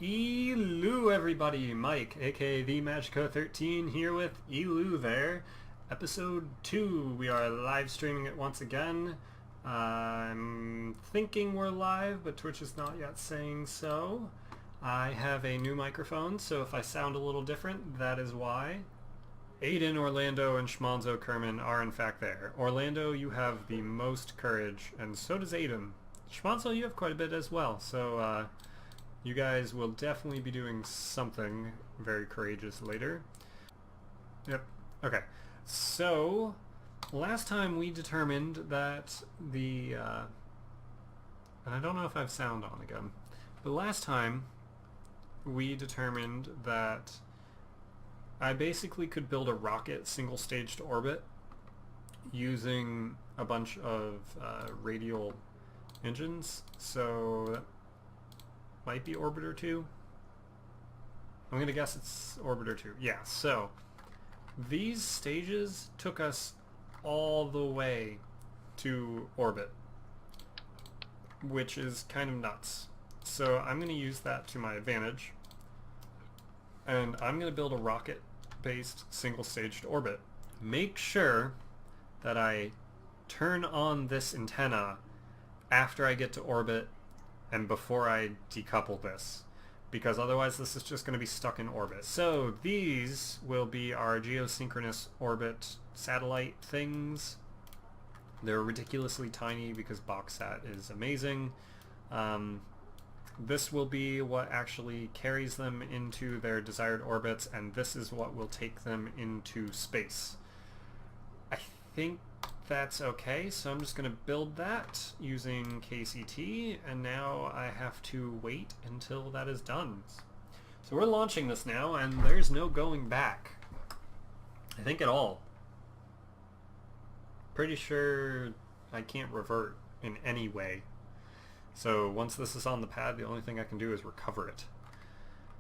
Eeloo, everybody! Mike, aka the Magico13, here with Eeloo there. Episode 2. We are live streaming it once again. I'm thinking we're live, but Twitch is not yet saying so. I have a new microphone, so if I sound a little different, that is why. Aiden, Orlando, and Schmonzo Kerbin are in fact there. Orlando, you have the most courage, and so does Aiden. Schmonzo, you have quite a bit as well, so you guys will definitely be doing something very courageous later. Yep. Okay. So, last time we determined that the, and I don't know if I have sound on again, but last time we determined that I basically could build a rocket single-stage to orbit using a bunch of radial engines. So that might be Orbiter 2. I'm going to guess it's Orbiter 2. Yeah, so these stages took us all the way to orbit, which is kind of nuts. So I'm going to use that to my advantage, and I'm going to build a rocket-based single-staged orbit. Make sure that I turn on this antenna after I get to orbit and before I decouple this, because otherwise this is just going to be stuck in orbit. So these will be our geosynchronous orbit satellite things. They're ridiculously tiny because BoxSat is amazing. This will be what actually carries them into their desired orbits, and this is what will take them into space. I think that's okay, so I'm just going to build that using KCT, and now I have to wait until that is done. So we're launching this now, and there's no going back, I think, at all. Pretty sure I can't revert in any way. So once this is on the pad, the only thing I can do is recover it.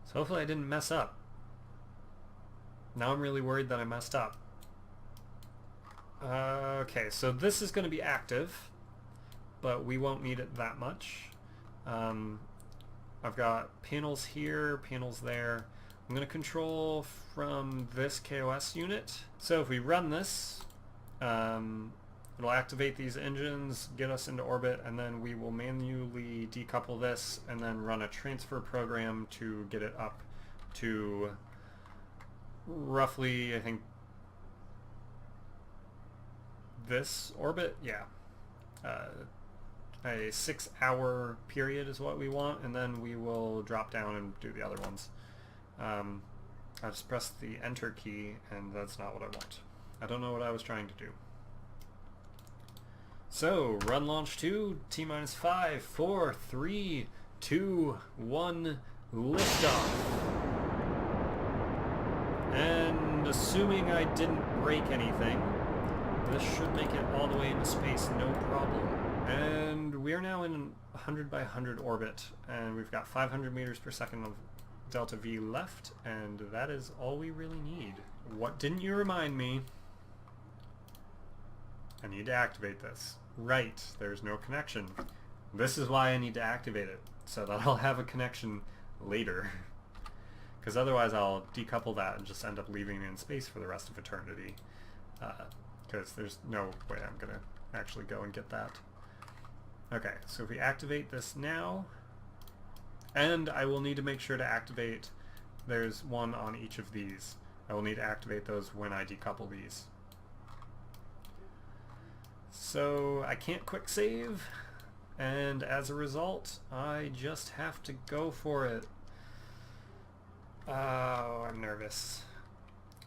So hopefully I didn't mess up. Now I'm really worried that I messed up. Okay, so this is going to be active, but we won't need it that much. I've got panels here, panels there. I'm going to control from this KOS unit. So if we run this, it'll activate these engines, get us into orbit, and then we will manually decouple this and then run a transfer program to get it up to roughly, I think, this orbit. Yeah. A 6-hour period is what we want, and then we will drop down and do the other ones. I just pressed the enter key, and that's not what I want. I don't know what I was trying to do. So, run launch 2, T-minus 5, 4, 3, 2, 1, liftoff. And assuming I didn't break anything, this should make it all the way into space, no problem. And we are now in 100 by 100 orbit, and we've got 500 meters per second of delta V left, and that is all we really need. What didn't you remind me? I need to activate this. Right, there's no connection. This is why I need to activate it, so that I'll have a connection later. Because otherwise I'll decouple that and just end up leaving it in space for the rest of eternity. Because there's no way I'm going to actually go and get that. Okay, so if we activate this now, and I will need to make sure to activate, there's one on each of these. I will need to activate those when I decouple these. So I can't quick save, and as a result, I just have to go for it. Oh, I'm nervous.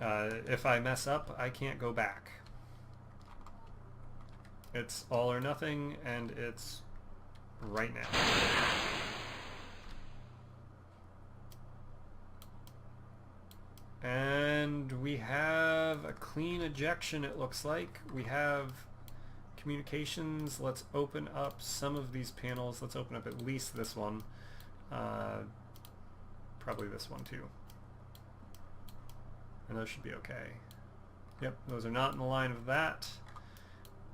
If I mess up, I can't go back. It's all or nothing, and it's right now. And we have a clean ejection, it looks like. We have communications. Let's open up some of these panels. Let's open up at least this one. Probably this one too. And those should be okay. Yep, those are not in the line of that.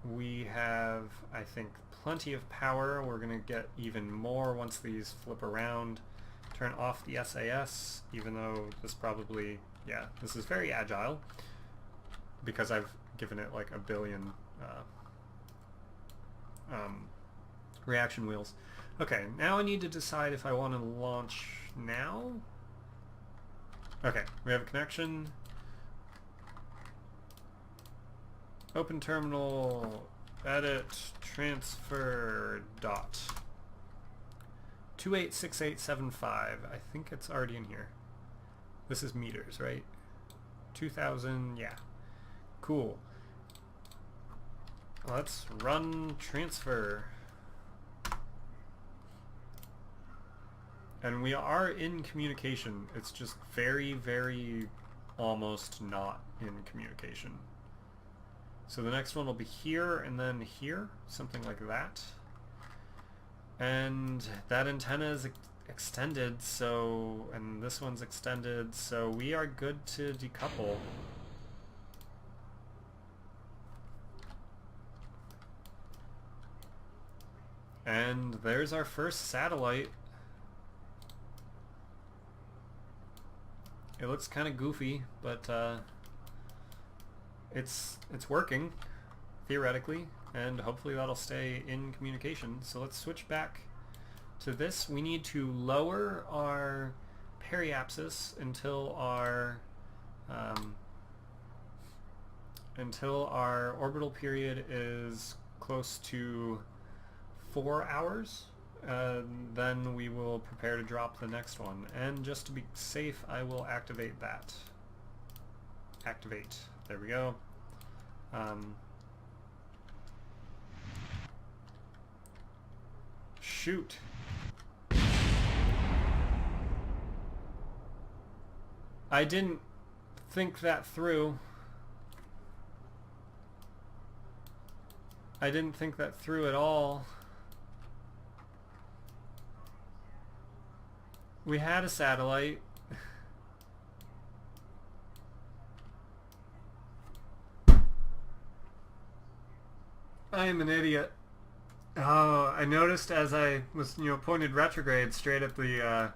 We have, I think, plenty of power. We're going to get even more once these flip around. turn off the SAS, even though this probably, yeah, this is very agile because I've given it like a billion reaction wheels. Okay, now I need to decide if I want to launch now. Okay, we have a connection. Open terminal, edit, transfer, dot. 286875. I think it's already in here. This is meters, right? 2000, yeah. Cool. Let's run transfer. And we are in communication. It's just very, very almost not in communication. So the next one will be here and then here, something like that. And that antenna is extended, so, and this one's extended, so we are good to decouple. And there's our first satellite. It looks kind of goofy, but it's working, theoretically, and hopefully that'll stay in communication. So let's switch back to this. We need to lower our periapsis until our orbital period is close to 4 hours. Then we will prepare to drop the next one. And just to be safe, I will activate that. Activate. There we go. Shoot. I didn't think that through. I didn't think that through at all. We had a satellite. I am an idiot. Oh, I noticed as I was, pointed retrograde straight at the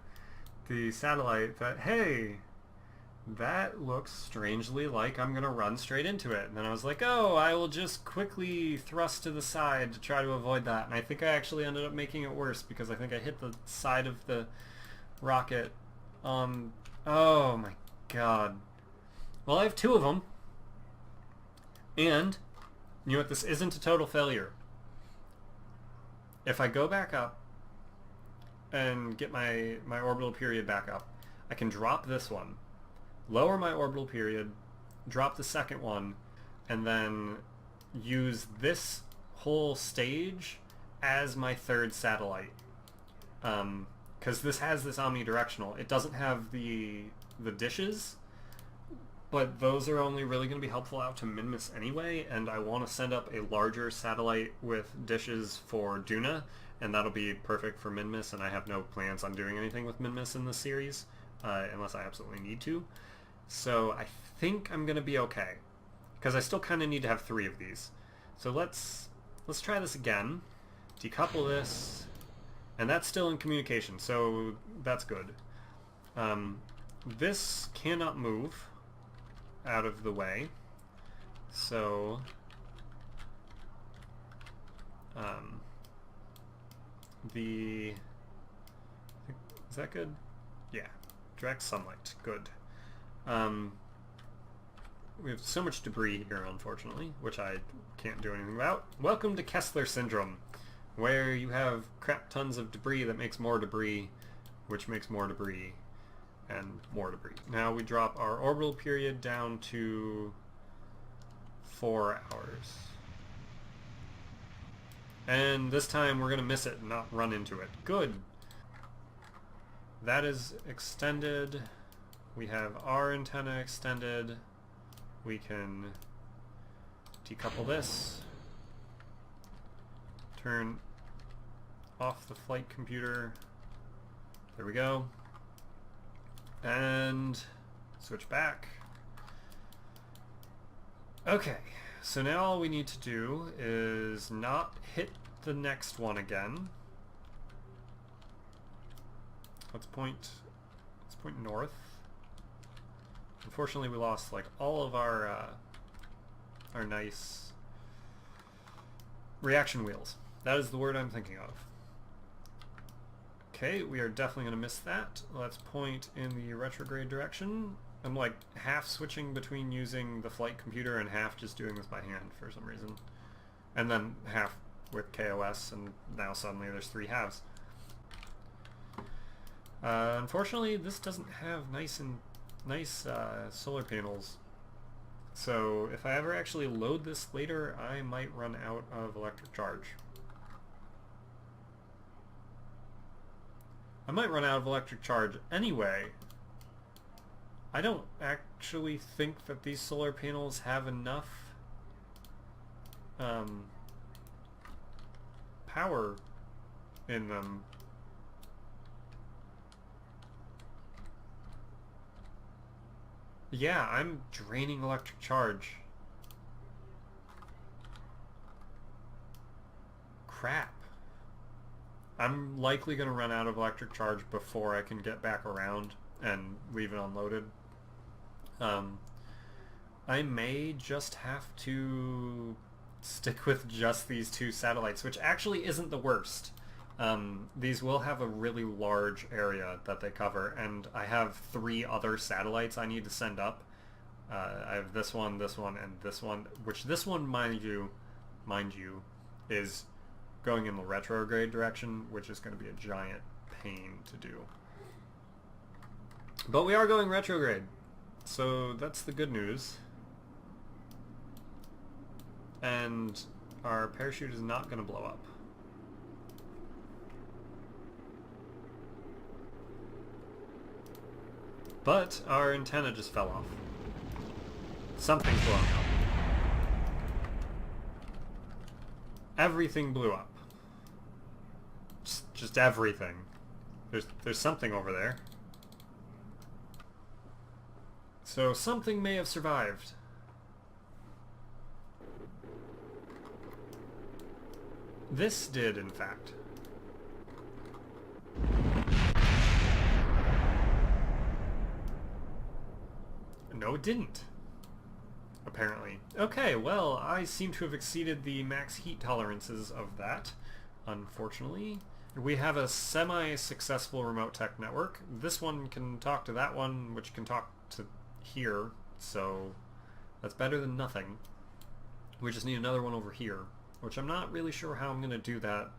satellite that, hey, that looks strangely like I'm gonna run straight into it. And then I was like, oh, I will just quickly thrust to the side to try to avoid that. And I think I actually ended up making it worse because I think I hit the side of the rocket. Oh my god. Well, I have 2 of them. And, you know what, this isn't a total failure. If I go back up and get my orbital period back up, I can drop this one, lower my orbital period, drop the second one, and then use this whole stage as my third satellite. Because this has this omnidirectional. It doesn't have the dishes, but those are only really going to be helpful out to Minmus anyway, and I want to send up a larger satellite with dishes for Duna, and that'll be perfect for Minmus, and I have no plans on doing anything with Minmus in this series, unless I absolutely need to. So I think I'm going to be okay, because I still kind of need to have 3 of these. So let's try this again, decouple this, and that's still in communication, so that's good. This cannot move out of the way, so is that good? Yeah, direct sunlight, good. We have so much debris here, unfortunately, which I can't do anything about. Welcome to Kessler Syndrome, where you have crap tons of debris that makes more debris, which makes more debris, and more debris. Now we drop our orbital period down to 4 hours. And this time we're going to miss it and not run into it. Good. That is extended. We have our antenna extended. We can decouple this. Turn off the flight computer. There we go. And switch back. Okay, so now all we need to do is not hit the next one again. Let's point north. Unfortunately, we lost like all of our nice reaction wheels. That is the word I'm thinking of. Okay, we are definitely going to miss that. Let's point in the retrograde direction. I'm like half switching between using the flight computer and half just doing this by hand for some reason. And then half with KOS, and now suddenly there's 3 halves. Unfortunately, this doesn't have nice solar panels. So if I ever actually load this later, I might run out of electric charge. I might run out of electric charge anyway. I don't actually think that these solar panels have enough power in them. Yeah, I'm draining electric charge. Crap. I'm likely going to run out of electric charge before I can get back around and leave it unloaded. I may just have to stick with just these 2 satellites, which actually isn't the worst. These will have a really large area that they cover, and I have 3 other satellites I need to send up. I have this one, and this one, which this one, mind you, is going in the retrograde direction, which is going to be a giant pain to do. But we are going retrograde, so that's the good news. And our parachute is not going to blow up. But our antenna just fell off. Something's blowing up. Everything blew up. Just everything. There's something over there. So something may have survived. This did, in fact. No, it didn't. Apparently. Okay, well, I seem to have exceeded the max heat tolerances of that, unfortunately. We have a semi-successful remote tech network. This one can talk to that one, which can talk to here, so that's better than nothing. We just need another one over here, which I'm not really sure how I'm going to do that.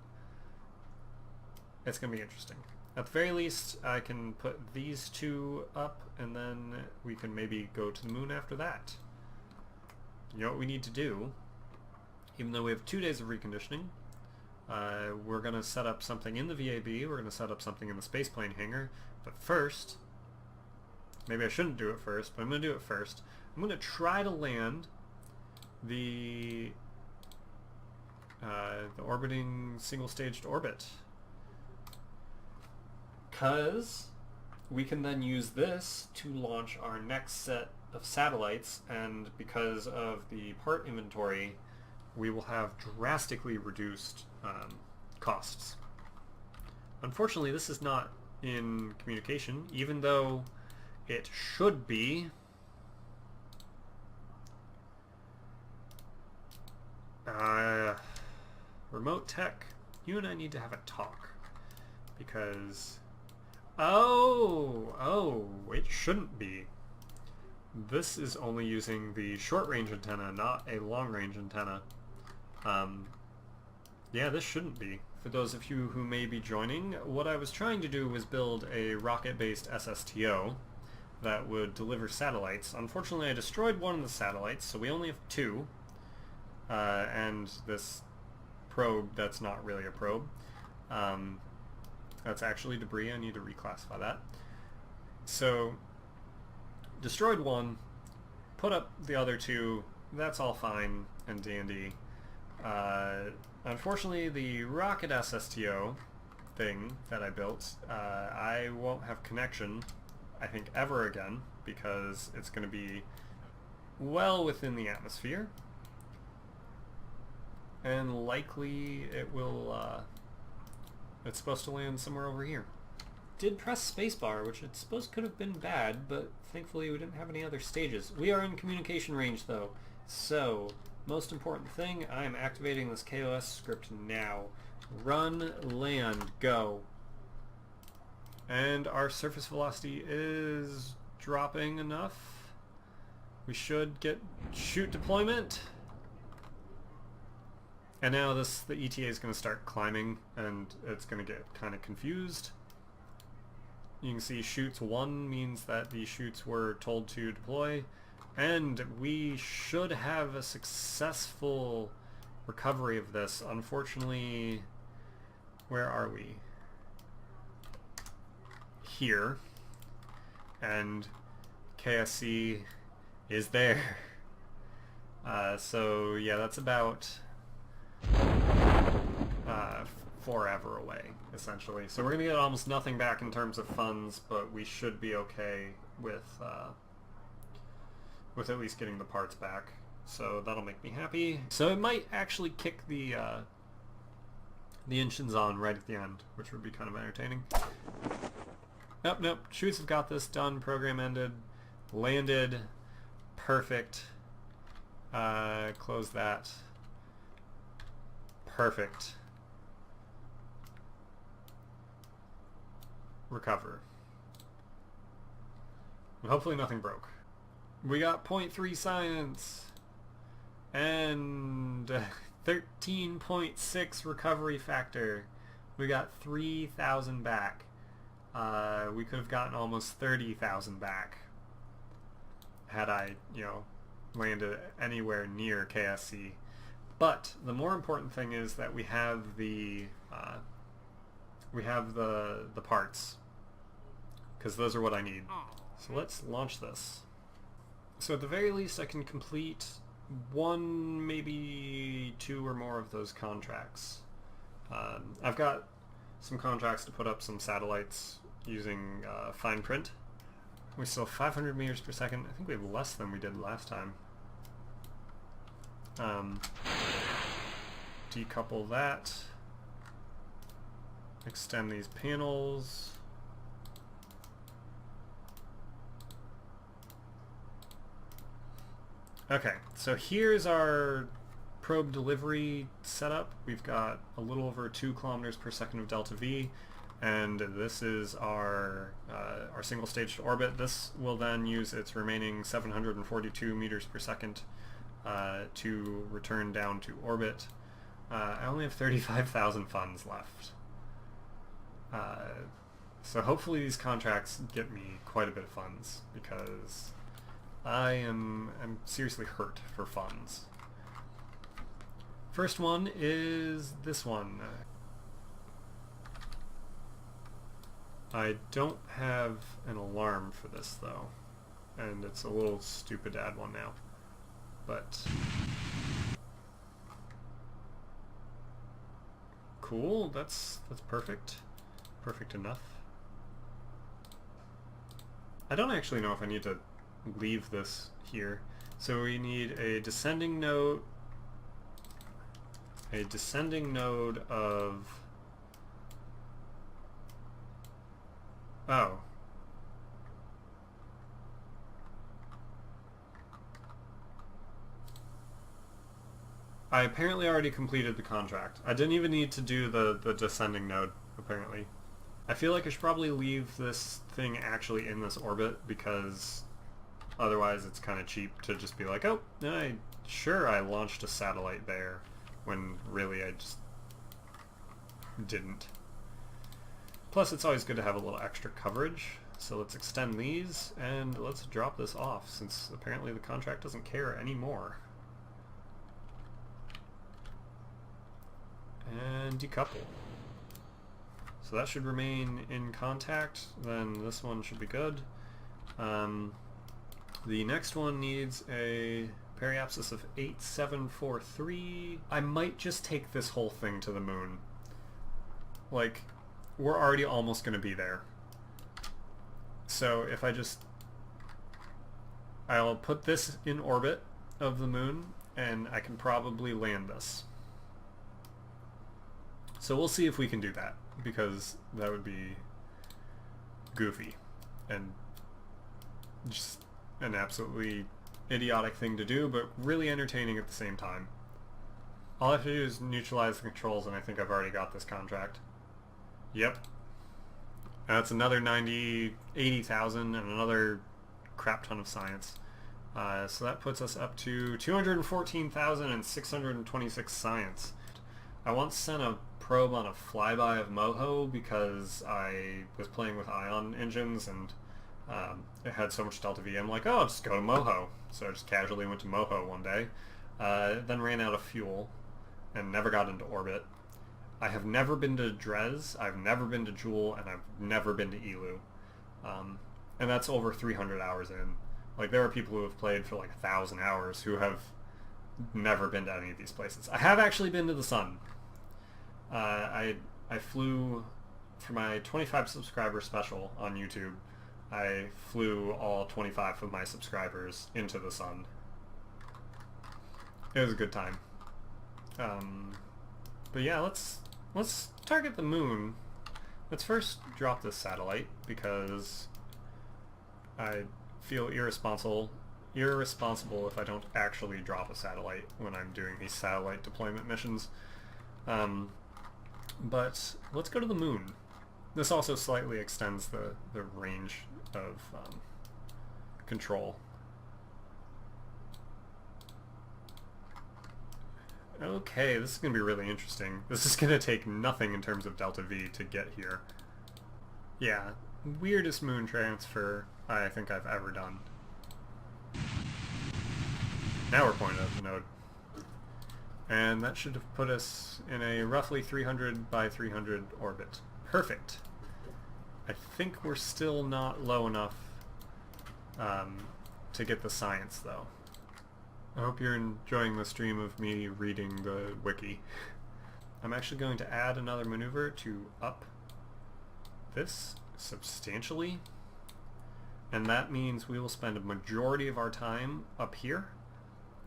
It's going to be interesting. At the very least, I can put these 2 up, and then we can maybe go to the moon after that. You know what we need to do? Even though we have 2 days of reconditioning, we're going to set up something in the VAB, we're going to set up something in the spaceplane hangar, but first, maybe I shouldn't do it first, but I'm going to do it first. I'm going to try to land the orbiting single-staged orbit. Because we can then use this to launch our next set of satellites, and because of the part inventory, we will have drastically reduced costs. Unfortunately, this is not in communication, even though it should be. Remote tech, you and I need to have a talk, because oh, it shouldn't be. This is only using the short-range antenna, not a long-range antenna. Yeah, this shouldn't be. For those of you who may be joining, what I was trying to do was build a rocket-based SSTO that would deliver satellites. Unfortunately, I destroyed one of the satellites, so we only have 2. And this probe that's not really a probe. That's actually debris. I need to reclassify that. So, destroyed one, put up the other 2, that's all fine and dandy. Unfortunately, the rocket SSTO thing that I built, I won't have connection, I think, ever again, because it's going to be well within the atmosphere. And likely it will, it's supposed to land somewhere over here. did press spacebar, which I suppose could have been bad, but thankfully we didn't have any other stages. We are in communication range though, so most important thing, I am activating this KOS script now. Run, land, go. And our surface velocity is dropping enough. We should get shoot deployment. And now the ETA is going to start climbing, and it's going to get kind of confused. You can see shoots 1 means that the shoots were told to deploy, and we should have a successful recovery of this. Unfortunately, where are we? Here. And KSC is there. So yeah, that's about forever away, essentially. So we're going to get almost nothing back in terms of funds, but we should be okay with at least getting the parts back. So that'll make me happy. So it might actually kick the engines on right at the end, which would be kind of entertaining. Nope. Shoots have got this done. Program ended. Landed. Perfect. Close that. Perfect. Recover. And hopefully nothing broke. We got 0.3 science and 13.6 recovery factor. We got 3,000 back. We could have gotten almost 30,000 back had I, landed anywhere near KSC. But the more important thing is that we have the parts, because those are what I need. So let's launch this. So at the very least I can complete 1, maybe 2 or more of those contracts. I've got some contracts to put up some satellites using fine print. We still have 500 meters per second. I think we have less than we did last time. Decouple that. Extend these panels. Okay, so here's our probe delivery setup. We've got a little over 2 kilometers per second of delta V, and this is our single stage to orbit. This will then use its remaining 742 meters per second to return down to orbit. I only have 35,000 funds left. So hopefully these contracts get me quite a bit of funds, because I'm seriously hurt for funds. First one is this one. I don't have an alarm for this though, and it's a little stupid to add one now, but cool. That's perfect. Perfect enough. I don't actually know if I need to leave this here. So we need a descending node of I apparently already completed the contract. I didn't even need to do the descending node, apparently. I feel like I should probably leave this thing actually in this orbit, because otherwise it's kind of cheap to just be like, oh, I launched a satellite there, when really I just didn't. Plus it's always good to have a little extra coverage, so let's extend these and let's drop this off, since apparently the contract doesn't care anymore. And decouple. So that should remain in contact, then this one should be good. The next one needs a periapsis of 8743. I might just take this whole thing to the moon. Like, we're already almost going to be there. So if I'll put this in orbit of the moon, and I can probably land this. So we'll see if we can do that, because that would be goofy and just an absolutely idiotic thing to do, but really entertaining at the same time. All I have to do is neutralize the controls, and I think I've already got this contract. Yep. And that's another 80,000 and another crap ton of science. So that puts us up to 214,626 science. I once sent a probe on a flyby of Moho because I was playing with ion engines and it had so much delta V. I'm like, oh, I'll just go to Moho. So I just casually went to Moho one day. Then ran out of fuel and never got into orbit. I have never been to Dres, I've never been to Joule, and I've never been to Eeloo. And that's over 300 hours in. Like, there are people who have played for like 1,000 hours who have never been to any of these places. I have actually been to the sun. I flew, for my 25 subscriber special on YouTube, I flew all 25 of my subscribers into the sun. It was a good time. But yeah, let's target the moon. Let's first drop this satellite because I feel irresponsible if I don't actually drop a satellite when I'm doing these satellite deployment missions. But let's go to the moon. This also slightly extends the range of control. Okay, this is going to be really interesting. This is going to take nothing in terms of delta V to get here. Yeah, weirdest moon transfer I think I've ever done. Now we're pointing at the node. And that should have put us in a roughly 300 by 300 orbit. Perfect. I think we're still not low enough to get the science, though. I hope you're enjoying the stream of me reading the wiki. I'm actually going to add another maneuver to up this substantially, and that means we will spend a majority of our time up here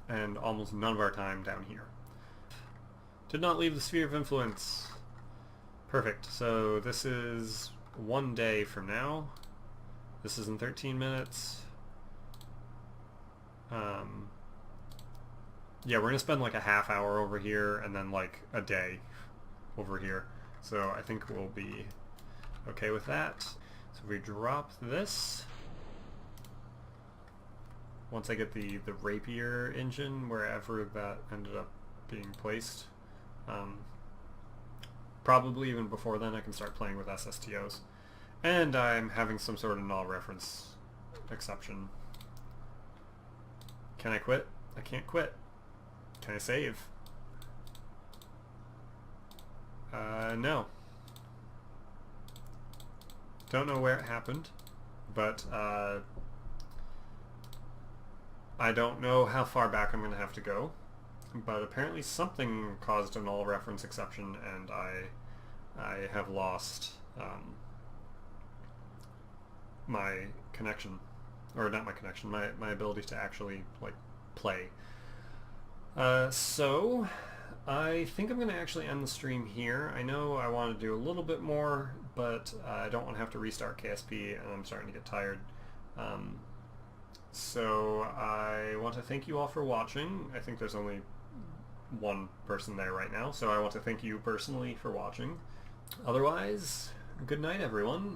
and almost none of our time down here. Did not leave the sphere of influence. Perfect. So this is 1 day from now. This is in 13 minutes. Yeah, we're going to spend like a half hour over here and then like a day over here. So I think we'll be okay with that. So if we drop this, once I get the Rapier engine, wherever that ended up being placed, probably even before then I can start playing with SSTOs. And I'm having some sort of null reference exception. Can I quit? I can't quit. Can I save? No. Don't know where it happened, but I don't know how far back I'm going to have to go. But apparently something caused a null reference exception, and I have lost my connection, or not my connection, my ability to actually like play. So I think I'm going to actually end the stream here. I know I want to do a little bit more, but I don't want to have to restart KSP, and I'm starting to get tired. So I want to thank you all for watching. I think there's only one person there right now, so I want to thank you personally for watching. Otherwise, good night, everyone.